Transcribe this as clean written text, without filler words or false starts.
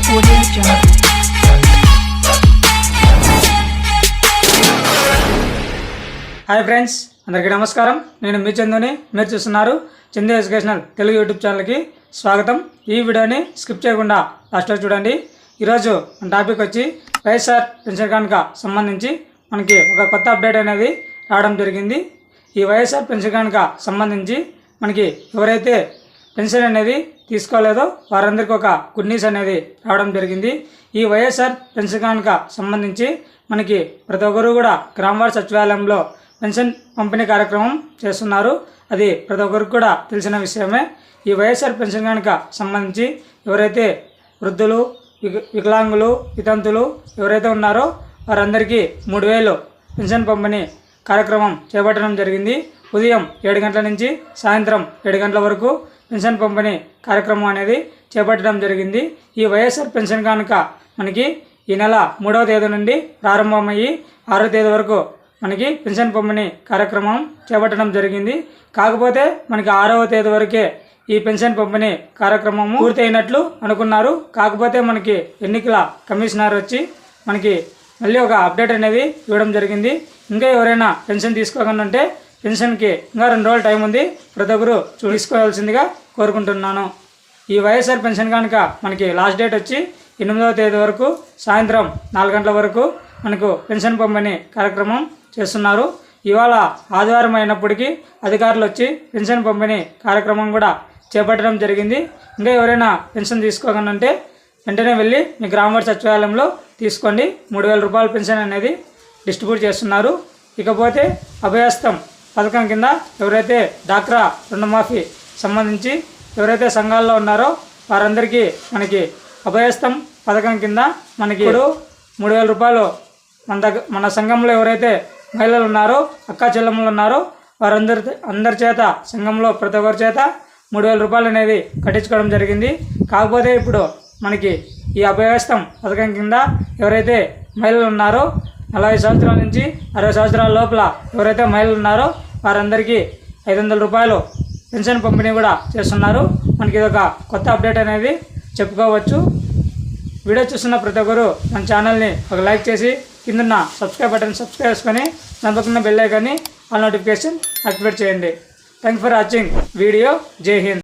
Hi friends, అందరికీ నమస్కారం. నేను మీ చందుని. మీరు చూస్తున్నారు చందు ఎడ్యుకేషనల్ తెలుగు యూట్యూబ్ ఛానల్కి స్వాగతం. ఈ వీడియోని స్కిప్ చేయకుండా లాస్ట్లో చూడండి. ఈరోజు మన టాపిక్ వచ్చి వైఎస్ఆర్ పెన్షన్ కానుక సంబంధించి మనకి ఒక కొత్త అప్డేట్ అనేది రావడం జరిగింది. ఈ వైఎస్ఆర్ పెన్షన్ కానుక సంబంధించి మనకి ఎవరైతే పెన్షన్ అనేది తీసుకోలేదో వారందరికీ ఒక గుడ్ న్యూస్ అనేది రావడం జరిగింది. ఈ వైఎస్ఆర్ పెన్షన్ కానుక సంబంధించి మనకి ప్రతి ఒక్కరు కూడా గ్రామవార్డు సచివాలయంలో పెన్షన్ పంపిణీ కార్యక్రమం చేస్తున్నారు. అది ప్రతి ఒక్కరికి కూడా తెలిసిన విషయమే. ఈ వైఎస్ఆర్ పెన్షన్ కానుక సంబంధించి ఎవరైతే వృద్ధులు, వికలాంగులు, వితంతులు ఎవరైతే ఉన్నారో వారందరికీ 3000 పెన్షన్ పంపిణీ కార్యక్రమం చేపట్టడం జరిగింది. ఉదయం 7 గంటల నుంచి సాయంత్రం 7 గంటల వరకు పెన్షన్ పంపిణీ కార్యక్రమం అనేది చేపట్టడం జరిగింది. ఈ వైఎస్ఆర్ పెన్షన్ కానుక మనకి ఈ నెల 3వ తేదీ నుండి ప్రారంభమయ్యి 6వ తేదీ వరకు మనకి పెన్షన్ పంపిణీ కార్యక్రమం చేపట్టడం జరిగింది. కాకపోతే మనకి 6వ తేదీ వరకే ఈ పెన్షన్ పంపిణీ కార్యక్రమం పూర్తయినట్లు అనుకున్నారు. కాకపోతే మనకి ఎన్నికల కమిషనర్ వచ్చి మనకి మళ్ళీ ఒక అప్డేట్ అనేది ఇవ్వడం జరిగింది. ఇంకా ఎవరైనా పెన్షన్ తీసుకోకుండా ఉంటే పెన్షన్కి ఇంకా 2 రోజులు టైం ఉంది, ప్రతి ఒక్కరు తీసుకోవాల్సిందిగా కోరుకుంటున్నాను. ఈ వైఎస్ఆర్ పెన్షన్ కనుక మనకి లాస్ట్ డేట్ వచ్చి 8వ తేదీ వరకు సాయంత్రం 4 గంటల వరకు మనకు పెన్షన్ పంపిణీ కార్యక్రమం చేస్తున్నారు. ఇవాళ ఆదివారం అయినప్పటికీ అధికారులు వచ్చి పెన్షన్ పంపిణీ కార్యక్రమం కూడా చేపట్టడం జరిగింది. ఇంకా ఎవరైనా పెన్షన్ తీసుకోకుండా ఉంటే వెంటనే వెళ్ళి మీ గ్రామవార్డు సచివాలయంలో తీసుకోండి. 3000 రూపాయల పెన్షన్ అనేది డిస్ట్రిబ్యూట్ చేస్తున్నారు. ఇకపోతే అభయహస్తం పథకం కింద ఎవరైతే డాక్రా రుణమాఫీ సంబంధించి ఎవరైతే సంఘాల్లో ఉన్నారో వారందరికీ మనకి అభయహస్తం పథకం కింద మనకి ఇప్పుడు 3000 రూపాయలు మన సంఘంలో ఎవరైతే మహిళలు ఉన్నారో, అక్కా చెల్లెమ్మలు ఉన్నారో అందరి చేత సంఘంలో ప్రతి ఒక్కరి చేత 3000 రూపాయలు అనేది కట్టించుకోవడం జరిగింది. కాకపోతే ఇప్పుడు మనకి ఈ అభయహస్తం పథకం కింద ఎవరైతే మహిళలు ఉన్నారో 40 సంవత్సరాల నుంచి 60 సంవత్సరాల లోపల ఎవరైతే మహిళలు ఉన్నారో వారందరికీ 500 రూపాయలు పెన్షన్ పంపిణీ కూడా చేస్తున్నారు. మనకి ఇదొక కొత్త అప్డేట్ అనేది చెప్పుకోవచ్చు. వీడియో చూస్తున్న ప్రతి ఒక్కరు మన ఛానల్ని ఒక లైక్ చేసి కిందన్న సబ్స్క్రైబ్ బటన్ సబ్స్క్రైబ్ చేసుకొని దాని పక్కన బెల్ ఐకాన్ని ఆల్ నోటిఫికేషన్ యాక్టివేట్ చేయండి. Thank for watching video. జై హింద్.